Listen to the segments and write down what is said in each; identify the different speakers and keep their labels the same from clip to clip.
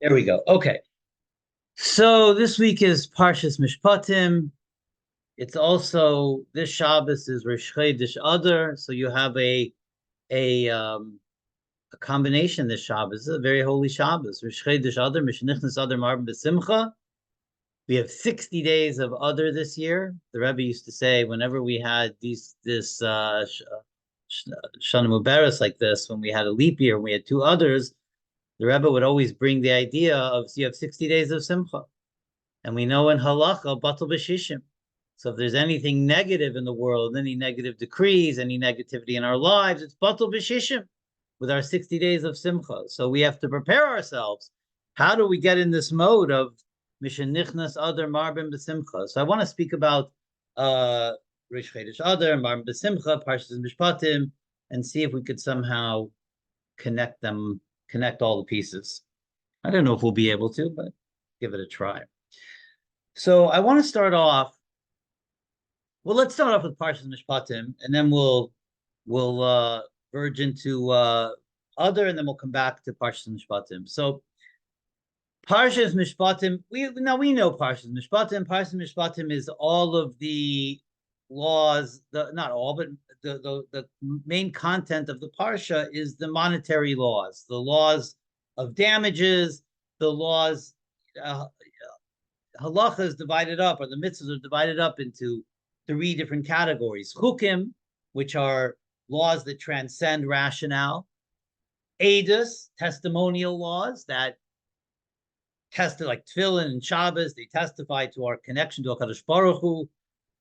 Speaker 1: There we go. Okay. So this week is Parshas Mishpatim. It's also this Shabbos is Rosh Chodesh Adar. So you have a um a combination this Shabbos. It's a very holy Shabbos. Rosh Chodesh Adar, Mishenichnas Adar Marbim simcha. We have 60 days of Adar this year. The Rabbi used to say whenever we had this Shana Mubarak like this, when we had a leap year, when we had two Adars, the Rebbe would always bring the idea of you have 60 days of simcha. And we know in halacha, batal b'shishim. So if there's anything negative in the world, any negative decrees, any negativity in our lives, it's batal b'shishim with our 60 days of simcha. So we have to prepare ourselves. How do we get in this mode of Mishenichnas Adar Marbim b'simcha? So I want to speak about Rosh Chodesh Adar, Marbim b'simcha, Parshas Mishpatim, and see if we could somehow connect all the pieces. I don't know if we'll be able to, but give it a try. So I want to start off. Well, let's start off with Parshas Mishpatim, and then we'll verge into Adar, and then we'll come back to Parshas Mishpatim. So Parshas Mishpatim, we know Parshas Mishpatim. Parshas Mishpatim is all of the laws, not all, but the main content of the parsha is the monetary laws, the laws of damages, the laws. Halacha is divided up, or the mitzvahs are divided up into three different categories. Chukim, which are laws that transcend rationale. Edus, testimonial laws that tested like Tefillin and Shabbos, they testify to our connection to HaKadosh Baruch Hu.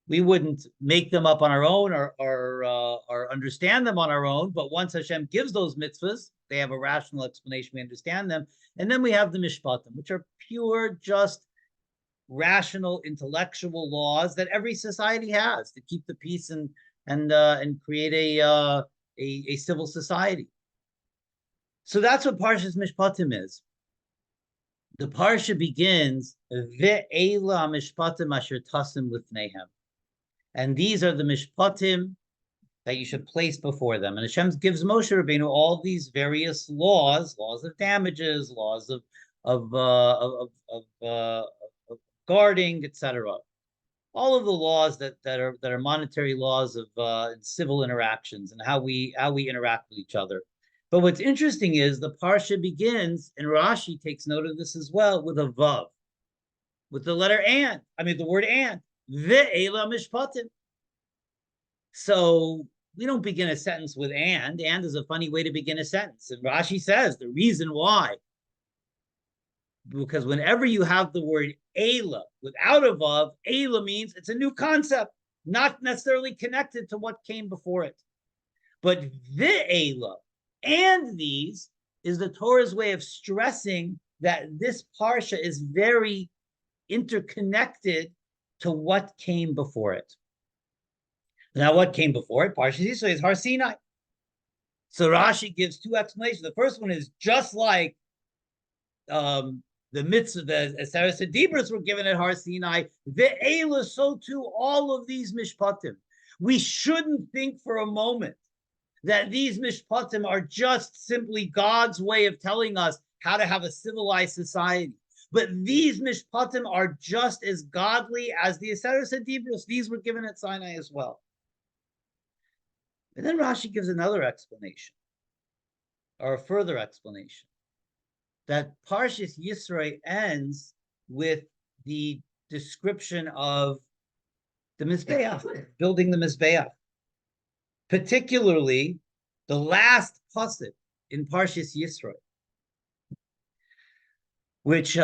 Speaker 1: We wouldn't make them up on our own or understand them on our own, but once Hashem gives those mitzvahs, they have a rational explanation, we understand them. And then we have the Mishpatim, which are pure, just, rational, intellectual laws that every society has to keep the peace and create a civil society. So that's what Parshas Mishpatim is. The parsha begins ve'ela mishpatim asher tasim lifneihem, and these are the mishpatim that you should place before them. And Hashem gives Moshe Rabbeinu all these various laws of damages, laws of guarding, etc. All of the laws that are monetary laws of civil interactions and how we interact with each other. But what's interesting is the parsha begins, and Rashi takes note of this as well, with a vav, with the letter and. I mean the word and. Ve'ela mishpatim. So we don't begin a sentence with and. And is a funny way to begin a sentence. And Rashi says the reason why, because whenever you have the word Ela without a vav, Ela means it's a new concept, not necessarily connected to what came before it. But Ve'ela, and these, is the Torah's way of stressing that this parsha is very interconnected to what came before it. Now, what came before it? Parshas Yisro is Har Sinai. So Rashi gives two explanations. The first one is just like the mitzvah, the Aseret Dibros were given at Har Sinai. Ve'ela, so too all of these mishpatim. We shouldn't think for a moment that these mishpatim are just simply God's way of telling us how to have a civilized society. But these mishpatim are just as godly as the Aseret Dibros. These were given at Sinai as well. And then Rashi gives another explanation, or a further explanation, that Parshas Yisro ends with the description of the Mizbeach, building the Mizbeach. Particularly the last pasuk in Parshas Yisro, which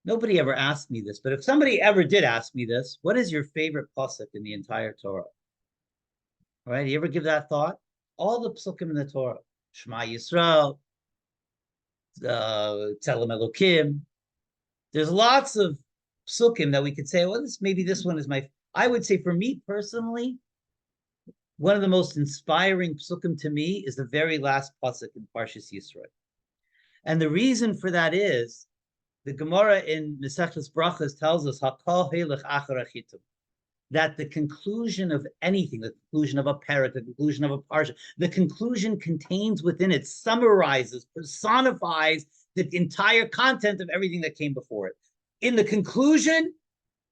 Speaker 1: nobody ever asked me this, but if somebody ever did ask me this, what is your favorite pasuk in the entire Torah? All right, you ever give that thought? All the psukim in the Torah, Shema Yisrael, Tzelem Elokim. There's lots of psukim that we could say, well, this one is my. I would say for me personally, one of the most inspiring psukim to me is the very last pasuk in Parshas Yisro. And the reason for that is the Gemara in Masechtas Brachas tells us Hakol Helech Achar Achitum, that the conclusion of anything, the conclusion of a parak, the conclusion of a parsha, the conclusion contains within it, summarizes, personifies the entire content of everything that came before it. In the conclusion,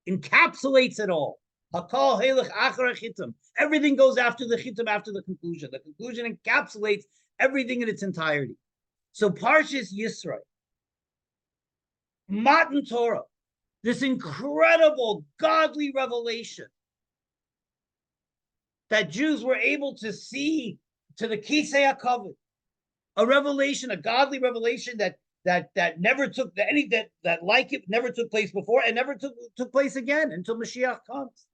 Speaker 1: encapsulates it all. Everything goes after the chitum, after the conclusion. The conclusion encapsulates everything in its entirety. So Parshas Yisro, Matan Torah, this incredible godly revelation that Jews were able to see to the Kisei HaKavod, a revelation, a godly revelation that never took that like it never took place before and never took place again until Mashiach comes.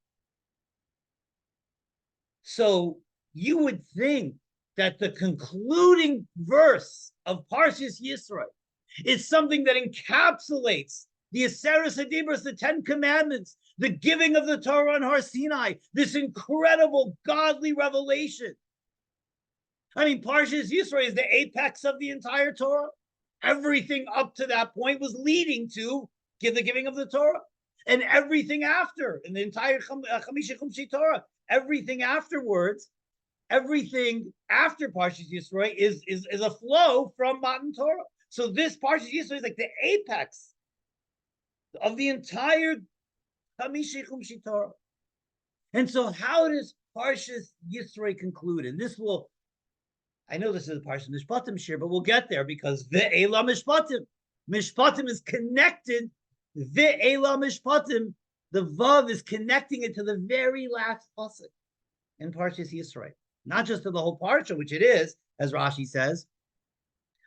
Speaker 1: So you would think that the concluding verse of Parshas Yisro is something that encapsulates the Aseres HaDibros, the 10 Commandments, the giving of the Torah on Har Sinai, this incredible godly revelation. I mean, Parshas Yisro is the apex of the entire Torah. Everything up to that point was leading to the giving of the Torah. And everything after, in the entire Chamisha Chumshi Torah, everything afterwards, everything after Parshas Yisro is a flow from Matan Torah. So this Parshas Yisro is like the apex of the entire Chamisha Chumshi Torah. And so how does Parshas Yisro conclude? And this will, I know this is a Parshas Mishpatim Shiur, but we'll get there because Ve'ela Mishpatim. Mishpatim is connected. Ve'ela Mishpatim, the Vav is connecting it to the very last pasuk in Parshas Yisro. Not just to the whole Parsha, which it is, as Rashi says,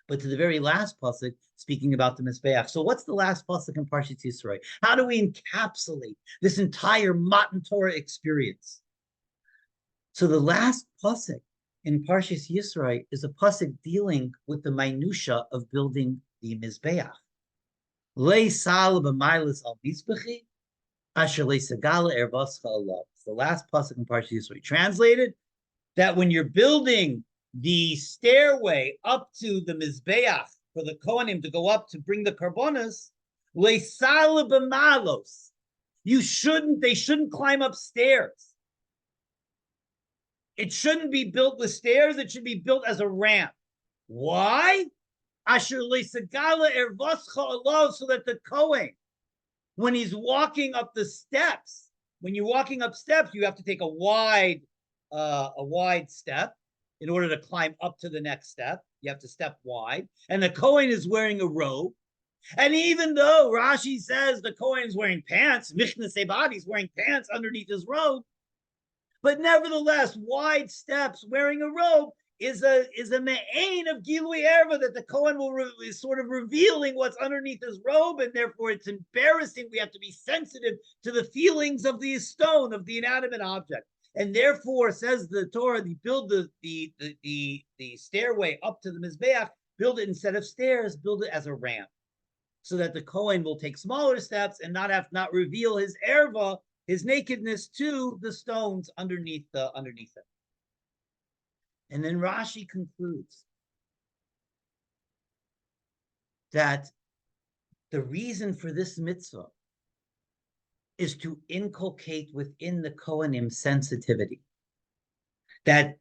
Speaker 1: but to the very last pasuk, speaking about the Mizbeach. So what's the last pasuk in Parshas Yisro? How do we encapsulate this entire Matan Torah experience? So the last pasuk in Parshas Yisro is a pasuk dealing with the minutia of building the Mizbeach. Le sal b'mailas al mizbechi, asher le segala ervascha alav. It's the last pasuk in Parshas Yisro. Translated, that when you're building the stairway up to the Mizbeach for the Kohanim to go up to bring the karbonos, le sal b'malos. They shouldn't climb upstairs. It shouldn't be built with stairs. It should be built as a ramp. Why? Asher le'segala ervascha alav, so that the Kohen, when he's walking up the steps, when you're walking up steps, you have to take a wide step in order to climb up to the next step. You have to step wide, and the Kohen is wearing a robe. And even though Rashi says the Kohen is wearing pants, Mishenichnas he's wearing pants underneath his robe, but nevertheless, wide steps wearing a robe is a me'ain of Gilui Erva, that the Kohen is sort of revealing what's underneath his robe, and therefore it's embarrassing. We have to be sensitive to the feelings of the stone, of the inanimate object. And therefore, says the Torah, you build the stairway up to the Mizbeach, build it instead of stairs, build it as a ramp, so that the Kohen will take smaller steps and not reveal his erva, his nakedness, to the stones underneath it. And then Rashi concludes that the reason for this mitzvah is to inculcate within the Kohanim sensitivity. That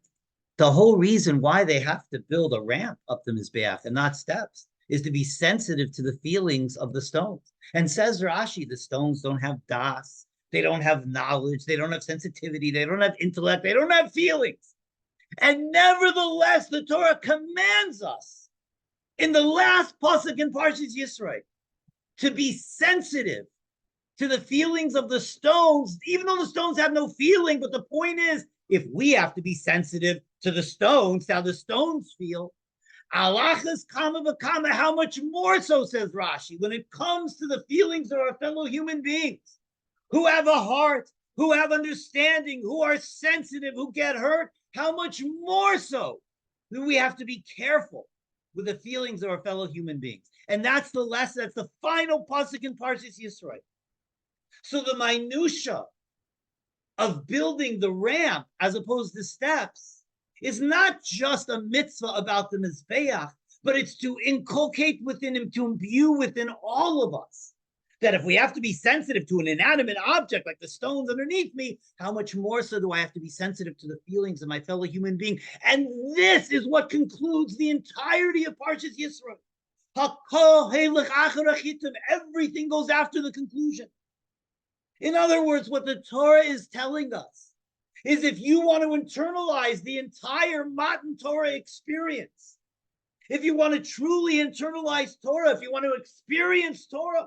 Speaker 1: the whole reason why they have to build a ramp up the Mizbeach and not steps is to be sensitive to the feelings of the stones. And says Rashi, the stones don't have das, they don't have knowledge, they don't have sensitivity, they don't have intellect, they don't have feelings. And nevertheless, the Torah commands us in the last pasuk in Parshas Yisro to be sensitive to the feelings of the stones, even though the stones have no feeling. But the point is, if we have to be sensitive to the stones, how the stones feel, alachas kama v'kama, how much more so, says Rashi, when it comes to the feelings of our fellow human beings who have a heart, who have understanding, who are sensitive, who get hurt, how much more so do we have to be careful with the feelings of our fellow human beings? And that's the lesson, that's the final pasuk in Parshas Yisro. So the minutia of building the ramp as opposed to steps is not just a mitzvah about the Mizbeach, but it's to inculcate within him, to imbue within all of us, that if we have to be sensitive to an inanimate object like the stones underneath me, how much more so do I have to be sensitive to the feelings of my fellow human being? And this is what concludes the entirety of Parshas Yisro. Everything goes after the conclusion. In other words, what the Torah is telling us is if you want to internalize the entire Matan Torah experience, if you want to truly internalize Torah, if you want to experience Torah,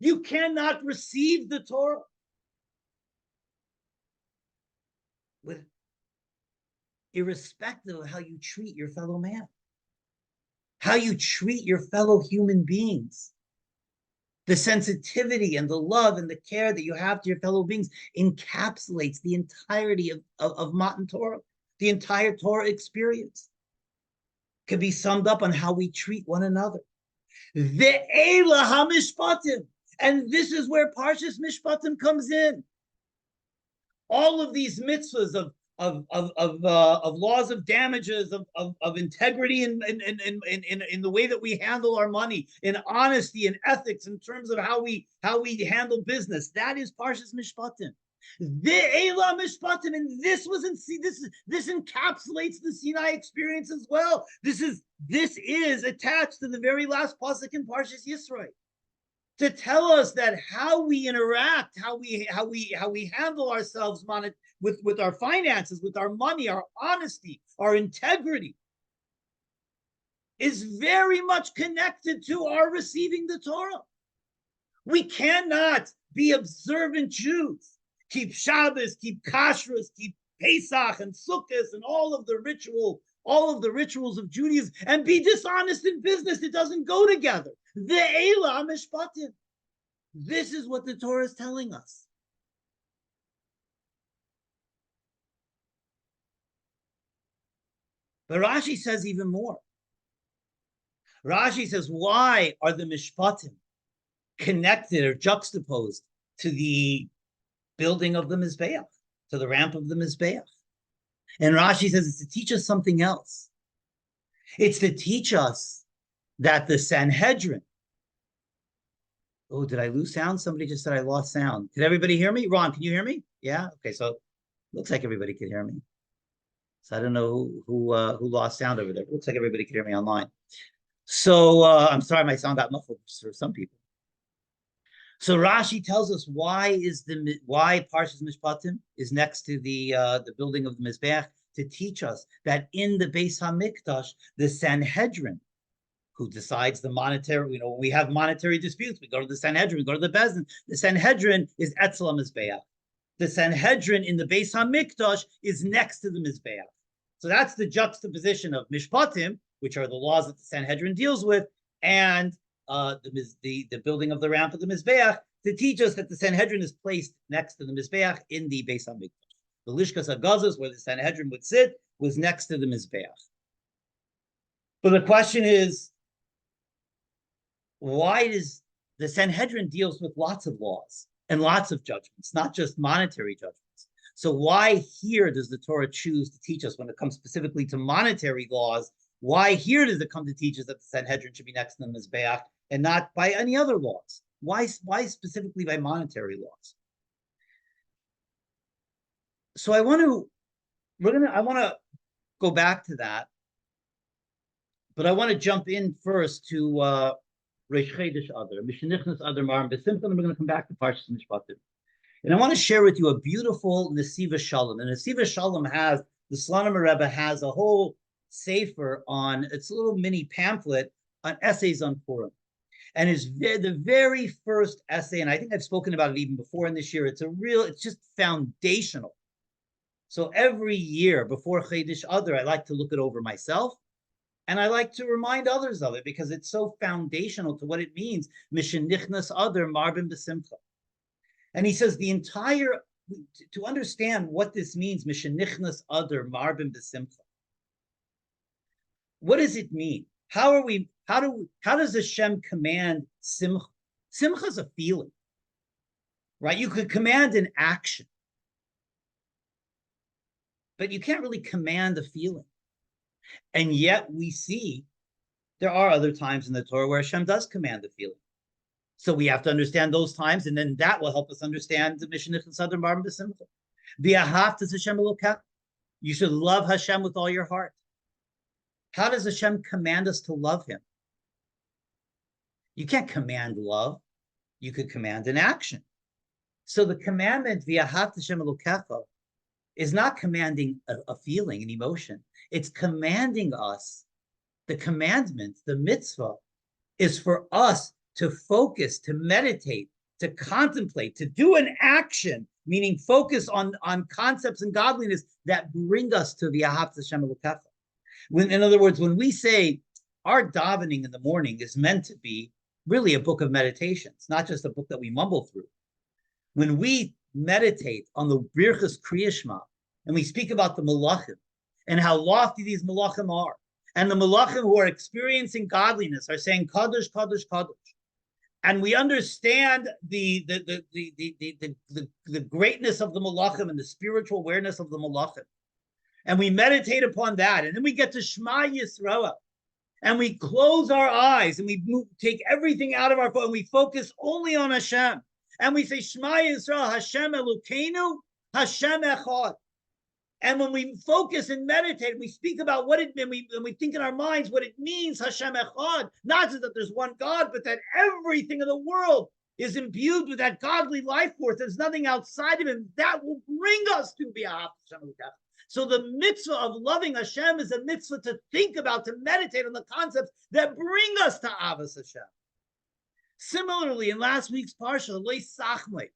Speaker 1: you cannot receive the Torah with irrespective of how you treat your fellow man, how you treat your fellow human beings. The sensitivity and the love and the care that you have to your fellow beings encapsulates the entirety of Matan Torah. The entire Torah experience can be summed up on how we treat one another. Ve'ela ha-mishpatim. And this is where Parshas Mishpatim comes in. All of these mitzvahs of laws of damages, of integrity in the way that we handle our money, in honesty and ethics in terms of how we handle business. That is Parshas Mishpatim. Ve'ela Mishpatim, and this encapsulates the Sinai experience as well. This is attached to the very last pasuk in Parshas Yisro, to tell us that how we interact, how we handle ourselves with our finances, with our money, our honesty, our integrity, is very much connected to our receiving the Torah. We cannot be observant Jews, keep Shabbos, keep Kashrus, keep Pesach and Sukkot and all of the rituals of Judaism, and be dishonest in business. It doesn't go together. Ve'ela mishpatim. This is what the Torah is telling us. But Rashi says even more. Rashi says, why are the mishpatim connected or juxtaposed to the building of the Mizbeach, to the ramp of the Mizbeach? And Rashi says it's to teach us something else. It's to teach us that the Sanhedrin. Oh, did I lose sound? Somebody just said I lost sound. Did everybody hear me? Ron, can you hear me? Yeah? Okay, so looks like everybody could hear me. So I don't know who lost sound over there. It looks like everybody could hear me online. So I'm sorry my sound got muffled for some people. So Rashi tells us why Parshas Mishpatim is next to the building of the Mizbeach, to teach us that in the Beis HaMikdash, the Sanhedrin, who decides the monetary, when we have monetary disputes, we go to the Sanhedrin, we go to the Beis Din. The Sanhedrin is Etzel HaMizbeach. The Sanhedrin in the Beis HaMikdash is next to the Mizbeach. So that's the juxtaposition of Mishpatim, which are the laws that the Sanhedrin deals with, and the building of the ramp of the Mizbeach, to teach us that the Sanhedrin is placed next to the Mizbeach in the Beis HaMikdash. The Lishkas HaGazos, where the Sanhedrin would sit, was next to the Mizbeach. But the question is, why does the Sanhedrin deals with lots of laws and lots of judgments, not just monetary judgments? So why here does the Torah choose to teach us when it comes specifically to monetary laws? Why here does it come to teach us that the Sanhedrin should be next to the Mizbeach and not by any other laws? Why specifically by monetary laws? So I want to go back to that, but I want to jump in first to Reish Chodesh Adar, Mishenichnas Adar Marbim, and we're going to come back to Parshas Mishpatim. And I want to share with you a beautiful Nesiva Shalom. And Nesiva Shalom has, the Slonim Rebbe has a whole sefer on, it's a little mini pamphlet on essays on Purim. And it's the very first essay, and I think I've spoken about it even before in this year, it's just foundational. So every year before Chodesh Adar, I like to look it over myself, and I like to remind others of it because it's so foundational to what it means. Mishenichnas Adar Marbim b'simcha. And he says to understand what this means, Mishenichnas Adar Marbim b'simcha. What does it mean? How does Hashem command simcha? Simcha is a feeling, right? You could command an action, but you can't really command a feeling. And yet we see there are other times in the Torah where Hashem does command a feeling. So we have to understand those times, and then that will help us understand the Mishenichnas Adar Marbim b'simcha. V'ahavtas Hashem Elokech. You should love Hashem with all your heart. How does Hashem command us to love him? You can't command love. You could command an action. So the commandment v'ahavta Hashem Elokecha is not commanding a feeling, an emotion. It's commanding us. The commandment, the mitzvah, is for us to focus, to meditate, to contemplate, to do an action, meaning focus on concepts and godliness that bring us to the v'ahavta Hashem Elokecha. In other words, when we say our davening in the morning is meant to be really a book of meditations, not just a book that we mumble through. When we meditate on the Birchas Kriya Shema, and we speak about the Malachim and how lofty these Malachim are, and the Malachim who are experiencing godliness are saying Kadosh, Kadosh, Kadosh, and we understand the greatness of the Malachim and the spiritual awareness of the Malachim, and we meditate upon that, and then we get to Shema Yisrael, and we close our eyes, and we take everything out of our phone, and we focus only on Hashem. And we say, Shema Yisrael, Hashem Elokeinu, Hashem Echad. And when we focus and meditate, we speak about what it means, and we think in our minds what it means, Hashem Echad. Not just that there's one God, but that everything in the world is imbued with that godly life force. There's nothing outside of him that will bring us to v'ahavta Hashem Elokecha. So the mitzvah of loving Hashem is a mitzvah to think about, to meditate on the concepts that bring us to Avos Hashem. Similarly, in last week's Parsha, Lo Sachmei,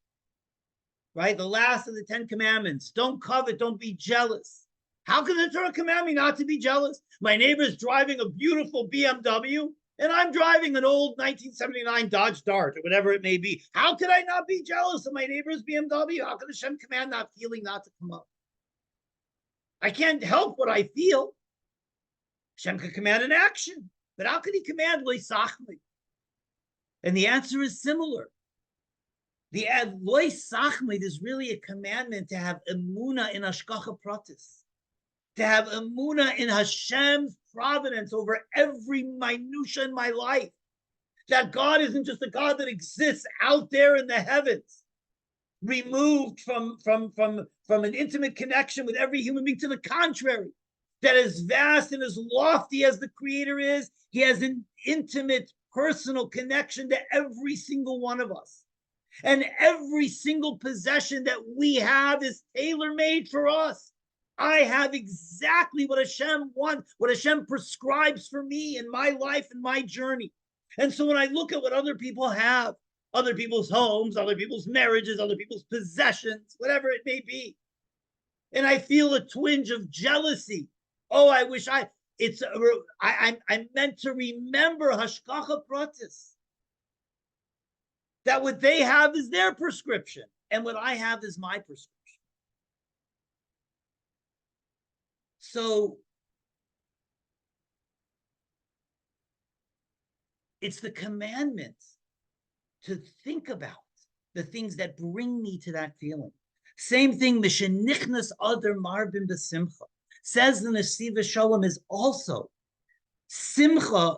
Speaker 1: right? The last of the 10 commandments. Don't covet, don't be jealous. How can the Torah command me not to be jealous? My neighbor's driving a beautiful BMW, and I'm driving an old 1979 Dodge Dart, or whatever it may be. How could I not be jealous of my neighbor's BMW? How can Hashem command that feeling not to come up? I can't help what I feel. Hashem can command an action, but how can he command Lo Sachmei? And the answer is similar. The Lo Sachmei is really a commandment to have emunah in Hashgacha Pratis, to have emunah in Hashem's providence over every minutia in my life. That God isn't just a God that exists out there in the heavens, removed from an intimate connection with every human being. To the contrary, that as vast and as lofty as the Creator is, he has an intimate personal connection to every single one of us. And every single possession that we have is tailor-made for us. I have exactly what Hashem wants, what Hashem prescribes for me in my life and my journey. And so when I look at what other people have, other people's homes, other people's marriages, other people's possessions, whatever it may be, and I feel a twinge of jealousy. Oh, I wish I'm meant to remember Hashgacha Pratis. That what they have is their prescription, and what I have is my prescription. So it's the commandment to think about the things that bring me to that feeling. Same thing, Mishenichnas Adar Marbim b'simcha. Says the Nesiva Shalom is also simcha.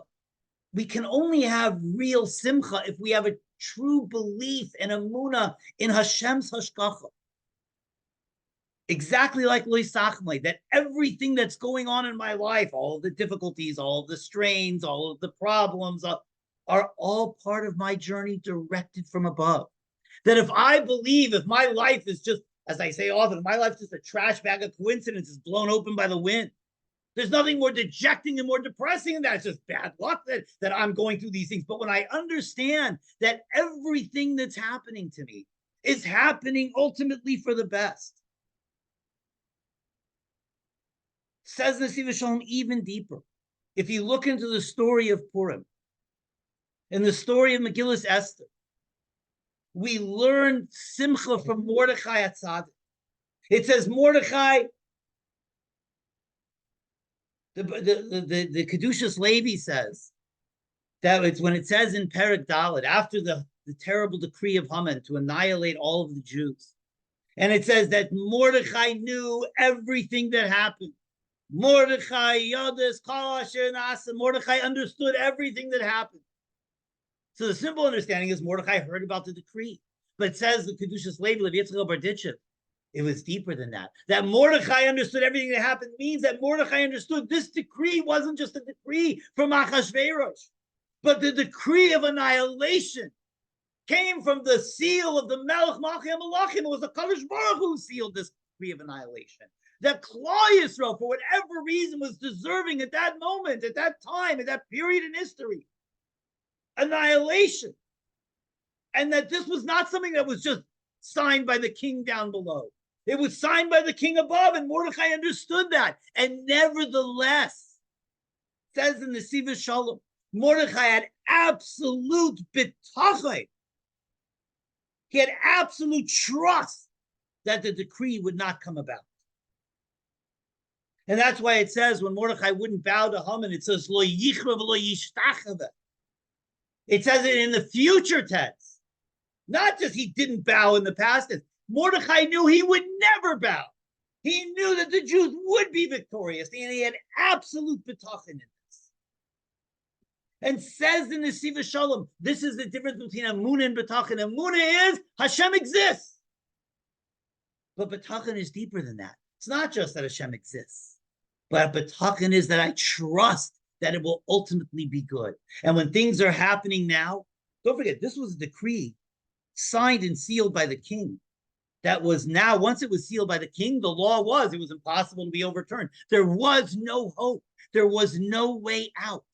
Speaker 1: We can only have real simcha if we have a true belief and emunah in Hashem's hashgacha. Exactly like Lo Sachmei, that everything that's going on in my life, all of the difficulties, all of the strains, all of the problems are all part of my journey directed from above. That if I believe, if my life is just, as I say often, my life's just a trash bag of coincidences blown open by the wind. There's nothing more dejecting and more depressing than that. It's just bad luck that I'm going through these things. But when I understand that everything that's happening to me is happening ultimately for the best, says Nesiva Shalom even deeper. If you look into the story of Purim, in the story of Megillas Esther, we learn simcha from Mordechai HaTzadik. It says Mordechai, the Kedushas Levi says that it's when it says in Perek Dalet, after the terrible decree of Haman to annihilate all of the Jews, and it says that Mordechai knew everything that happened. Mordechai Yadis Kol Asher Nasa. Mordechai understood everything that happened. So the simple understanding is Mordechai heard about the decree, but it says the Kedushas Levi, Levi Yitzchak Barditchev, it was deeper than that. That Mordechai understood everything that happened means that Mordechai understood this decree wasn't just a decree from Achashverosh. But the decree of annihilation came from the seal of the Melech Malchei Malachim. It was the Kadosh Baruch Hu who sealed this decree of annihilation. That Klal Yisrael, for whatever reason, was deserving at that moment, at that time, at that period in history, annihilation. And that this was not something that was just signed by the king down below. It was signed by the king above, and Mordechai understood that. And nevertheless, says in the Siva Shalom, Mordechai had absolute bitachon. He had absolute trust that the decree would not come about. And that's why it says when Mordechai wouldn't bow to Haman, it says, Lo yichra v'lo yishtachava. It says it in the future tense. Not just he didn't bow in the past tense. Mordechai knew he would never bow. He knew that the Jews would be victorious, and he had absolute bitachon in this. And says in the Siva Shalom, this is the difference between Amunah and bitachon. Amunah is Hashem exists. But bitachon is deeper than that. It's not just that Hashem exists, but bitachon is that I trust that it will ultimately be good. And when things are happening now, don't forget, this was a decree signed and sealed by the king. That was now, once it was sealed by the king, the law was, it was impossible to be overturned. There was no hope. There was no way out.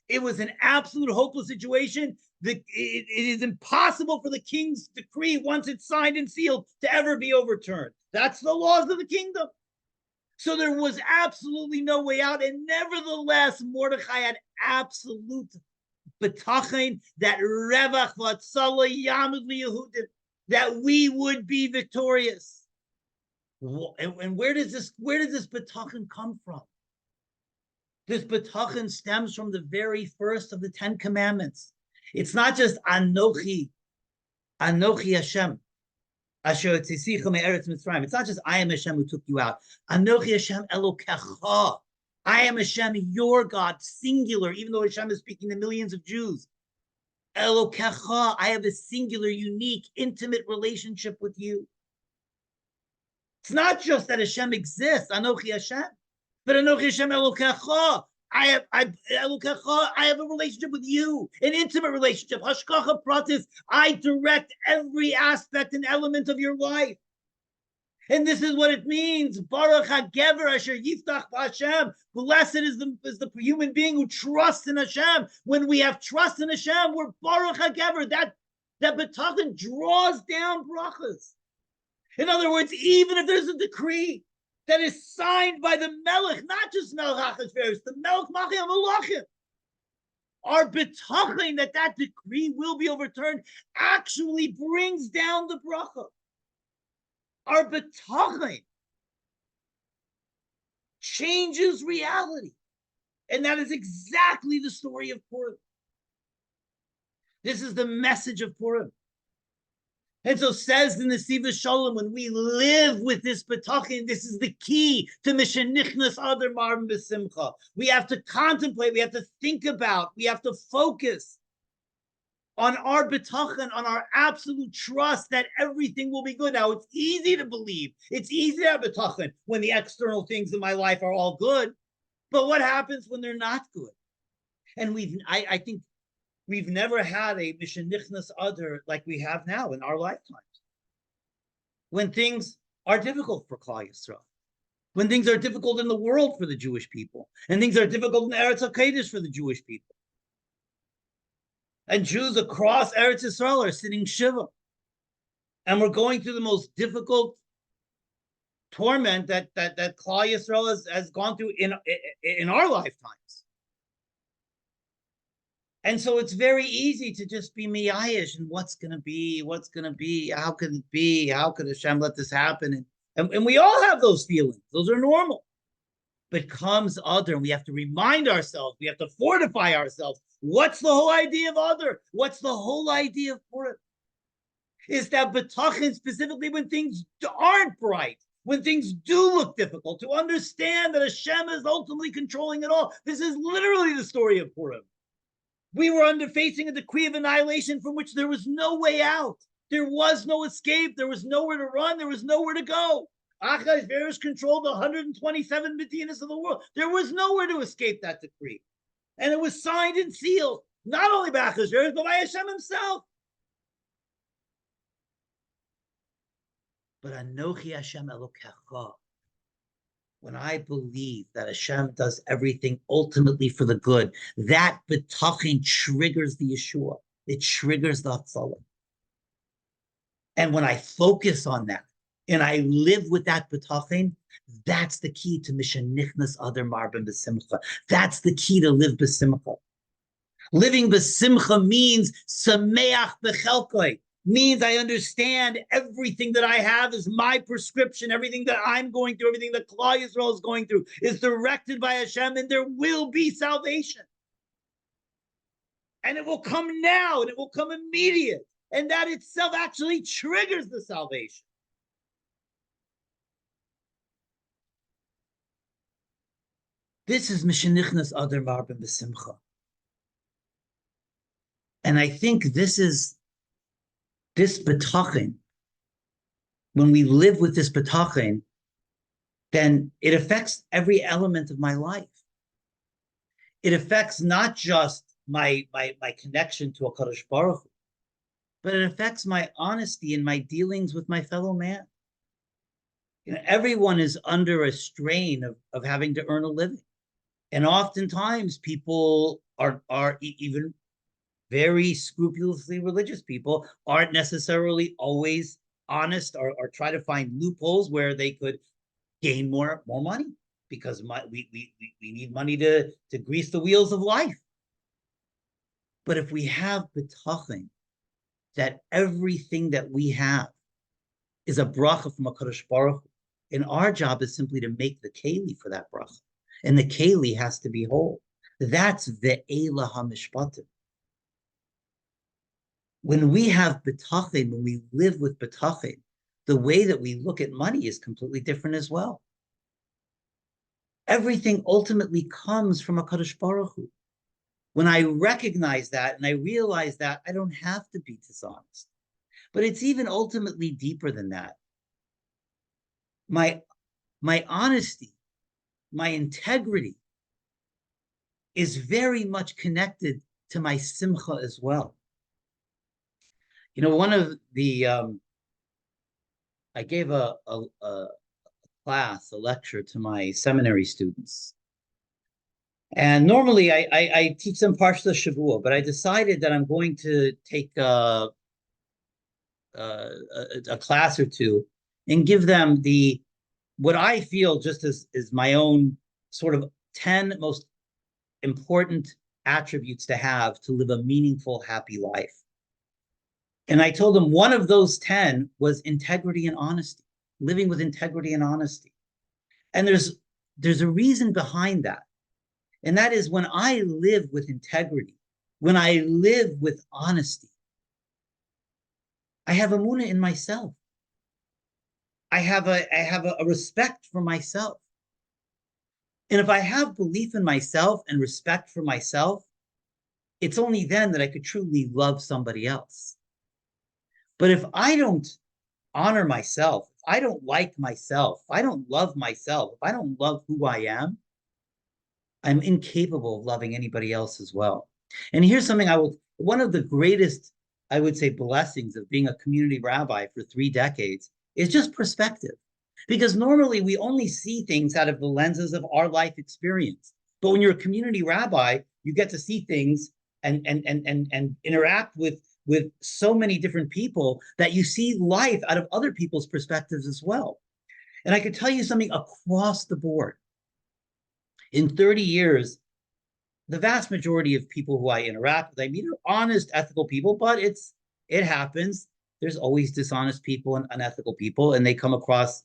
Speaker 1: It was an absolute hopeless situation. It is impossible for the king's decree, once it's signed and sealed, to ever be overturned. That's the laws of the kingdom. So there was absolutely no way out. And nevertheless, Mordechai had absolute bitachon that Revach v'Atzala Yamud Liyehudim, that we would be victorious. And where does this bitachon come from? This bitachon stems from the very first of the 10 commandments. It's not just Anochi Hashem, Asher tzisicha me'eretz Mitzrayim. It's not just I am Hashem who took you out. Anochi Hashem Elokecha. I am Hashem, your God, singular, even though Hashem is speaking to millions of Jews. Elokecha, I have a singular, unique, intimate relationship with you. It's not just that Hashem exists, Anochi Hashem, but Anochi Hashem Elokecha. I have a relationship with you, an intimate relationship. Hashkacha pratis, I direct every aspect and element of your life. And this is what it means. Baruch HaGever Asher Yiftach B'Hashem. Blessed is the human being who trusts in Hashem. When we have trust in Hashem, we're Baruch HaGever. That bitachon draws down brachas. In other words, even if there's a decree that is signed by the Melech, not just Melech Achashverosh, the Melech Malchei Malachim, our bitachon that decree will be overturned actually brings down the bracha. Our bitachon changes reality. And that is exactly the story of Purim. This is the message of Purim. And so says in the Siva Shalom, when we live with this bitachon, this is the key to Mishenichnas Adar Marbim simcha. We have to contemplate, we have to think about, we have to focus on our bitachon, on our absolute trust that everything will be good. Now, it's easy to believe. It's easy to have bitachon when the external things in my life are all good. But what happens when they're not good? And I think we've never had a Mishenichnas Adar like we have now in our lifetimes. When things are difficult for Klal Yisrael, when things are difficult in the world for the Jewish people, and things are difficult in Eretz HaKodesh for the Jewish people. And Jews across Eretz Yisrael are sitting Shiva. And we're going through the most difficult torment that Klal Yisrael has gone through in our lifetimes. And so it's very easy to just be miyayish and what's going to be, how could it be, how could Hashem let this happen? And we all have those feelings. Those are normal. But comes Adar, and we have to remind ourselves, we have to fortify ourselves. What's the whole idea of Adar? What's the whole idea of Purim? Is that bitachon, specifically when things aren't bright, when things do look difficult, to understand that Hashem is ultimately controlling it all. This is literally the story of Purim. We were facing a decree of annihilation from which there was no way out. There was no escape. There was nowhere to run. There was nowhere to go. Achashverosh controlled 127 Medinas of the world. There was nowhere to escape that decree. And it was signed and sealed, not only by Achashverosh, but by Hashem himself. But Anochi Hashem Elokecha, when I believe that Hashem does everything ultimately for the good, that betachin triggers the Yeshua. It triggers the Hatzalah. And when I focus on that and I live with that betachin, that's the key to Mishenichnas Adar Marbim b'simcha. That's the key to live b'simcha. Living b'simcha means sameach b'chelkoi, means I understand everything that I have is my prescription. Everything that I'm going through, everything that Klal Yisrael is going through is directed by Hashem, and there will be salvation. And it will come now, and it will come immediate. And that itself actually triggers the salvation. This is Mishenichnas Adar Marbim b'simcha. And I think this betachin, when we live with this betachin, then it affects every element of my life. It affects not just my connection to HaKadosh Baruch Hu, but it affects my honesty in my dealings with my fellow man. Everyone is under a strain of having to earn a living. And oftentimes people are even very scrupulously religious people aren't necessarily always honest or try to find loopholes where they could gain more money, because we need money to grease the wheels of life. But if we have betachin that everything that we have is a bracha from HaKadosh Baruch Hu, and our job is simply to make the keli for that bracha, and the keli has to be whole. That's ve'ela ha-mishpatim. When we have betachin, when we live with betachin, the way that we look at money is completely different as well. Everything ultimately comes from HaKadosh Baruch Hu. When I recognize that and I realize that, I don't have to be dishonest. But it's even ultimately deeper than that. My honesty, my integrity is very much connected to my simcha as well. One of the, I gave a class, a lecture to my seminary students. And normally I teach them Parshas Shavua, but I decided that I'm going to take a class or two and give them what I feel just is my own sort of 10 most important attributes to have to live a meaningful, happy life. And I told them one of those 10 was integrity and honesty, living with integrity and honesty. And there's a reason behind that. And that is, when I live with integrity, when I live with honesty, I have emunah in myself. I have a respect for myself. And if I have belief in myself and respect for myself, it's only then that I could truly love somebody else. But if I don't honor myself, if I don't like myself, if I don't love myself, if I don't love who I am, I'm incapable of loving anybody else as well. And here's something one of the greatest, I would say, blessings of being a community rabbi for 3 decades is just perspective. Because normally we only see things out of the lenses of our life experience. But when you're a community rabbi, you get to see things and interact with so many different people that you see life out of other people's perspectives as well. And I could tell you something across the board. In 30 years, the vast majority of people who I interact with, I meet, are honest, ethical people, but it happens. There's always dishonest people and unethical people, and they come across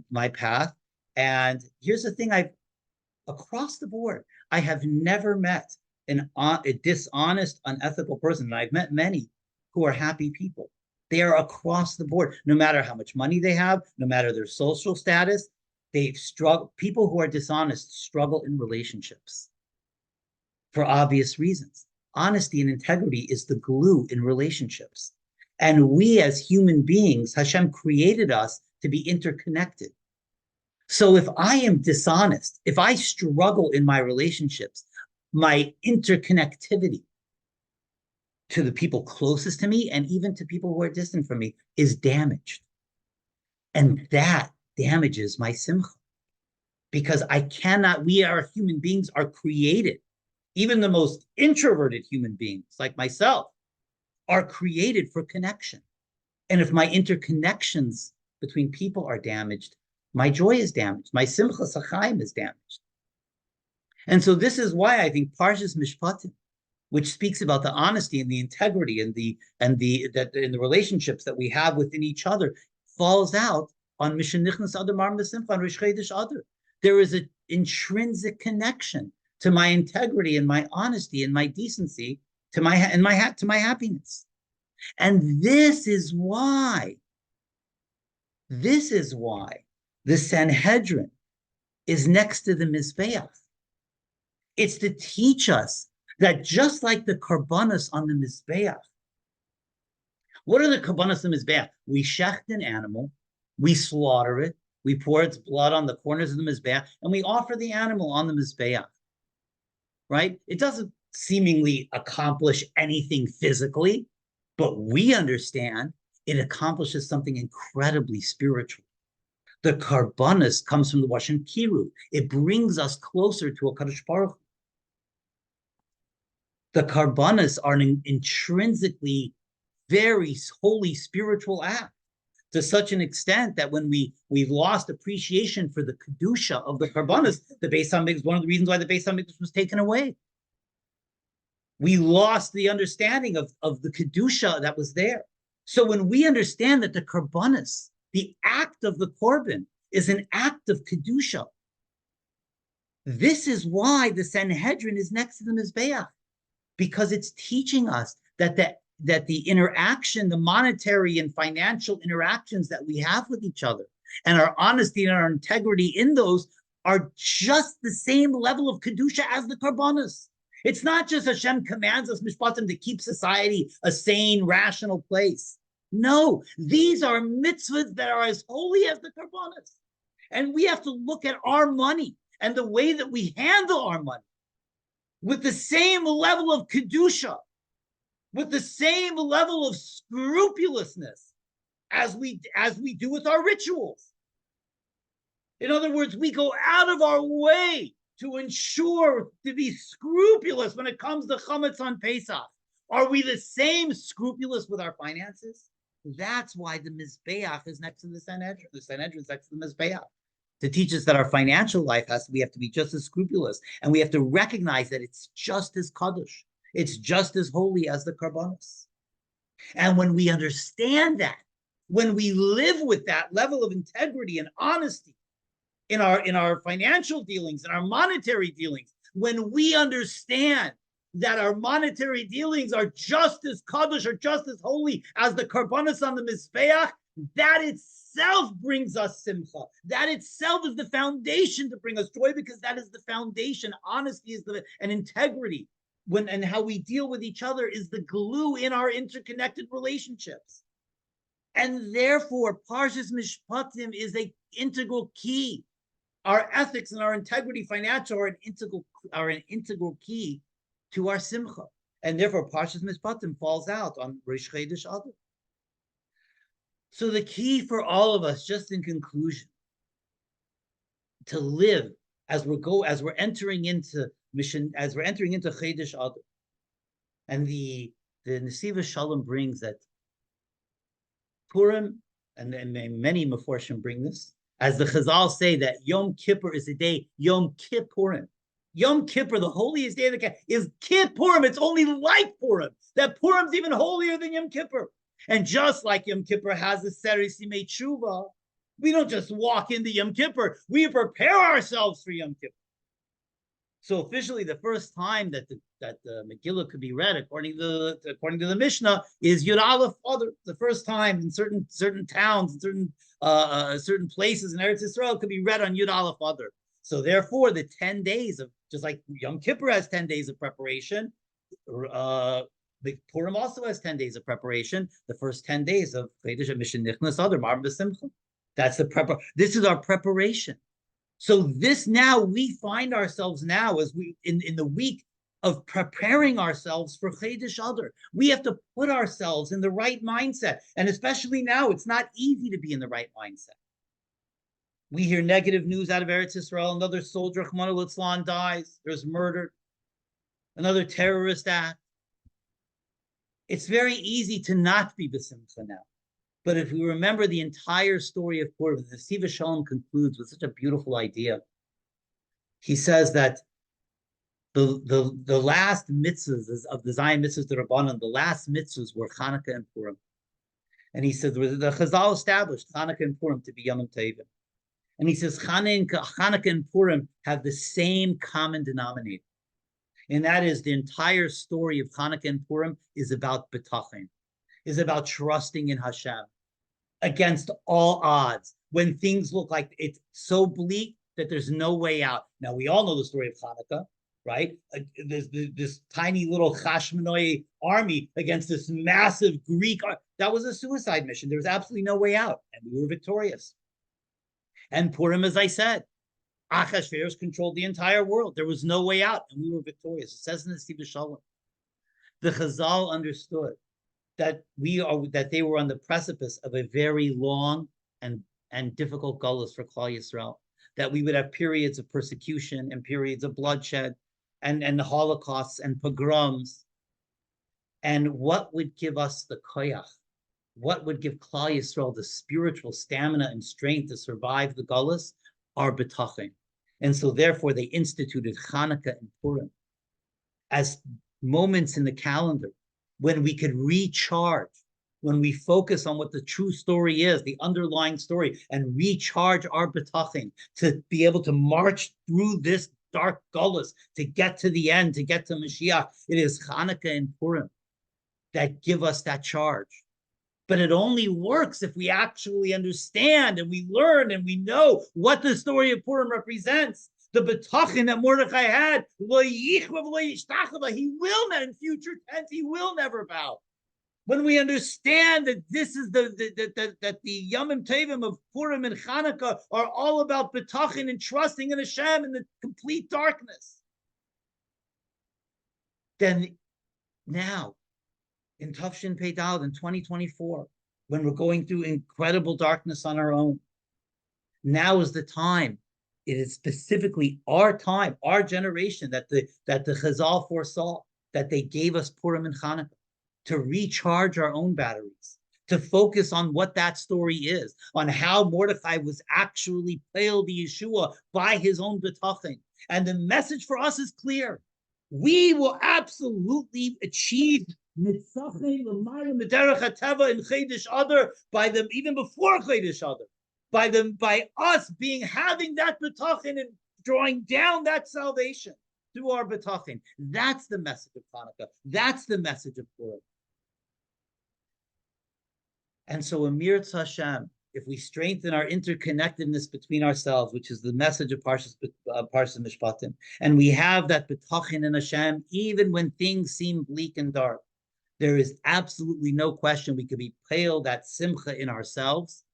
Speaker 1: my path. And here's the thing, across the board, I have never met a dishonest, unethical person. And I've met many who are happy people. They are across the board, no matter how much money they have, no matter their social status. They've struggled. People who are dishonest struggle in relationships for obvious reasons. Honesty and integrity is the glue in relationships. And we as human beings, Hashem created us to be interconnected. So if I am dishonest, if I struggle in my relationships, my interconnectivity to the people closest to me and even to people who are distant from me is damaged. And that damages my simcha. Because we are human beings, are created. Even the most introverted human beings, like myself, are created for connection. And if my interconnections between people are damaged, my joy is damaged. My simcha sachaim is damaged. And so this is why I think Parshas Mishpatim, which speaks about the honesty and the integrity and the relationships that we have within each other, falls out on Mishenichnas Adar Marbim simcha on Rosh Chodesh Adar. There is an intrinsic connection to my integrity and my honesty and my decency, to my happiness. And this is why the Sanhedrin is next to the Mizbeach. It's to teach us that just like the karbanos on the Mizbeach, what are the karbanos on the Mizbeach? We shecht an animal, we slaughter it, we pour its blood on the corners of the Mizbeach, and we offer the animal on the Mizbeach, right? It doesn't seemingly accomplish anything physically, but we understand it accomplishes something incredibly spiritual. The karbanos comes from the Lashon Kiru. It brings us closer to a Kadosh Baruch Hu. The karbanos are an intrinsically very holy spiritual act, to such an extent that when we've lost appreciation for the kedusha of the karbanos, the Beis Hamikdash, one of the reasons why the Beis Hamikdash was taken away. We lost the understanding of the kedusha that was there. So when we understand that the karbanos, the act of the korban, is an act of kedusha, this is why the Sanhedrin is next to the Mizbeach, because it's teaching us that the interaction, the monetary and financial interactions that we have with each other, and our honesty and our integrity in those, are just the same level of kedusha as the karbanos. It's not just Hashem commands us, Mishpatim, to keep society a sane, rational place. No, these are mitzvahs that are as holy as the karbanos. And we have to look at our money and the way that we handle our money with the same level of kedusha, with the same level of scrupulousness as we do with our rituals. In other words, we go out of our way to ensure to be scrupulous when it comes to chametz on Pesach. Are we the same scrupulous with our finances? That's why the Mizbeach is next to the Sanhedrin. The Sanhedrin is next to the Mizbeach, to teach us that our financial life we have to be just as scrupulous, and we have to recognize that it's just as kadosh, it's just as holy as the karbanos. And when we understand that, when we live with that level of integrity and honesty in our financial dealings, in our monetary dealings, when we understand that our monetary dealings are just as kadosh, or just as holy as the karbanos on the Mizbeach, that itself brings us simcha. That itself is the foundation to bring us joy, because that is the foundation. Honesty is and integrity, and how we deal with each other is the glue in our interconnected relationships. And therefore, Parshas Mishpatim is an integral key. Our ethics and our integrity, financial, are an integral key to our simcha. And therefore, Parshas Mishpatim falls out on Rosh Chodesh Adar. So the key for all of us, just in conclusion, to live as we're entering into Chodesh Adar, and the Nesiva Shalom brings that Purim, and many Meforshim bring this, as the Chazal say, that Yom Kippur is a day, Yom Kippurim. Yom Kippur, the holiest day of the calendar, is Kippurim. It's only like Purim. That Purim's even holier than Yom Kippur. And just like Yom Kippur has a Seres Yimei Tshuva, we don't just walk into Yom Kippur. We prepare ourselves for Yom Kippur. So officially, the first time that the Megillah could be read, according to the Mishnah, is Yud Aleph Adar. The first time in certain towns, certain places in Eretz Yisrael, could be read on Yud Aleph Adar. So therefore, the 10 days of, just like Yom Kippur has 10 days of preparation, the Purim also has 10 days of preparation. The first 10 days of Mishenichnas Adar Marbim simcha. That's the This is our preparation. So this now, we find ourselves now, as we in the week of preparing ourselves for Chedesh Adar. We have to put ourselves in the right mindset. And especially now, it's not easy to be in the right mindset. We hear negative news out of Eretz Israel. Another soldier, Rachmana litzlan, dies. There's murder. Another terrorist act. It's very easy to not be b'simcha now. But if we remember the entire story of Purim, the Siva Shalom concludes with such a beautiful idea. He says that the last mitzvahs of the Zion mitzvahs, the Rabbanan, the last mitzvahs were Hanukkah and Purim. And he said the Chazal established Hanukkah and Purim to be Yom Tovim. And he says Hanukkah and Purim have the same common denominator. And that is the entire story of Hanukkah and Purim is about betachin, is about trusting in Hashem against all odds. When things look like it's so bleak that there's no way out. Now, we all know the story of Hanukkah, right? There's this tiny little Hashmonai army against this massive Greek. That was a suicide mission. There was absolutely no way out, and we were victorious. And Purim, as I said, Achashverosh controlled the entire world. There was no way out, and we were victorious. It says in the Siva Shalom. The Chazal understood that they were on the precipice of a very long and difficult gullus for Klal Yisrael. That we would have periods of persecution and periods of bloodshed, and the Holocausts and pogroms. And what would give us the koyach? What would give Klal Yisrael the spiritual stamina and strength to survive the gullus? Our betachin. And so therefore they instituted Hanukkah and Purim as moments in the calendar when we could recharge, when we focus on what the true story is, the underlying story, and recharge our betachin to be able to march through this dark gullus to get to the end, to get to Mashiach. It is Hanukkah and Purim that give us that charge. But it only works if we actually understand and we learn and we know what the story of Purim represents. The betachin that Mordechai had, he will not, in future tense, he will never bow. When we understand that this is that the Yomim Tovim of Purim and Chanukah are all about betachin and trusting in Hashem in the complete darkness, then now, in Tafshin Pei Daled in 2024, when we're going through incredible darkness on our own, now is the time. It is specifically our time, our generation, that the Chazal foresaw, that they gave us Purim and Chanukah to recharge our own batteries, to focus on what that story is, on how Mordechai was actually Peil the Yeshua by his own betachin. And the message for us is clear. We will absolutely achieve Nitzachim l'mayim mederech hateva in Chedesh Adar by them, even before Chedesh Adar, by us having that betachin and drawing down that salvation through our betachin. That's the message of Hanukkah. That's the message of Purim. And so, Amir Hashem, if we strengthen our interconnectedness between ourselves, which is the message of Parshas Mishpatim, and we have that betachin in Hashem, even when things seem bleak and dark, there is absolutely no question we could be peil that simcha in ourselves.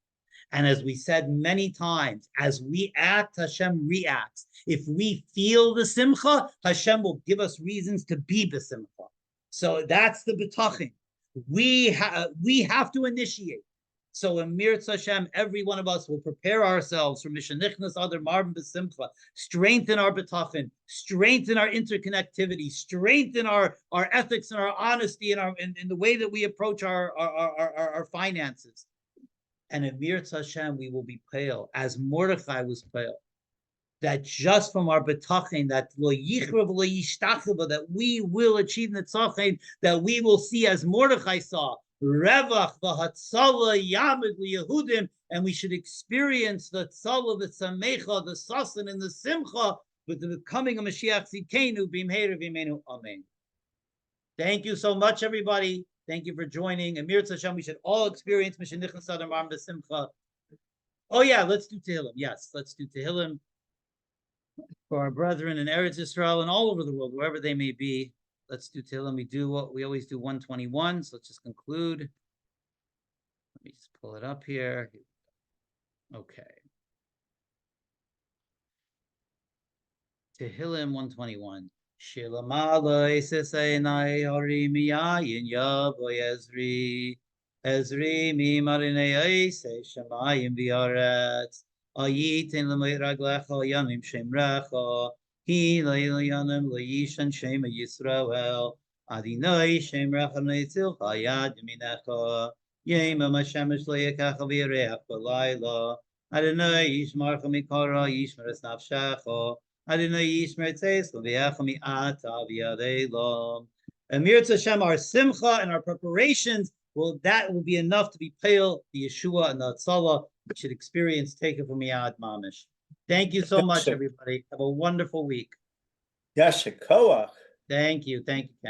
Speaker 1: And as we said many times, as we act, Hashem reacts. If we feel the simcha, Hashem will give us reasons to be b'simcha. So that's the betachin. We have to initiate. So Amir Hashem, every one of us will prepare ourselves for Mishenichnas, Adar, Marbim, b'simcha, strengthen our betachin, strengthen our interconnectivity, strengthen our ethics and our honesty in the way that we approach our finances. And Amir Hashem, we will be peil, as Mordechai was peil. That just from our betachin, that lo yichrav lo yishtachava, that we will achieve netzachin, that we will see as Mordechai saw, revach v'hatzala yamid liYehudim, and we should experience the tzala, the samecha, the sasan, and the simcha with the coming of Mashiach Tzidkenu b'imheira v'imenu. Amen. Thank you so much, everybody. Thank you for joining. Amir Hashem, we should all experience Mishenichnas Adar Marbim b'simcha. Oh yeah, let's do Tehillim. Yes, let's do Tehillim for our brethren in Eretz Israel and all over the world, wherever they may be. Let's do Tehillim. We do what we always do, 121. So let's just conclude. Let me just pull it up here. Okay. Tehillim 121. Shilamala Siseinai Horimiyayin Yavoy Ezri. Ezri mi marinei se shamayim v'aretz. Ayitin l'mei raglecha yanim shemrecha. Hi yanim l'yishan shema Yisrael. Adinai shemrecha neitzil chayad minecha. Yema mashemesh le'yekacha v'yireach b'layla. Adonai yishmarcha mikara yishmeres nafshecha. Adonai yishmer tzeis l'v'yecha mi'ata v'yadei. And Mir Hashem, our simcha and our preparations that will be enough to be pale the Yeshua and the Tzala. We should experience take it from Yad Mamish. Thank you so much, everybody. Have a wonderful week.
Speaker 2: Yasha Koach.
Speaker 1: Thank you. Thank you, Ken.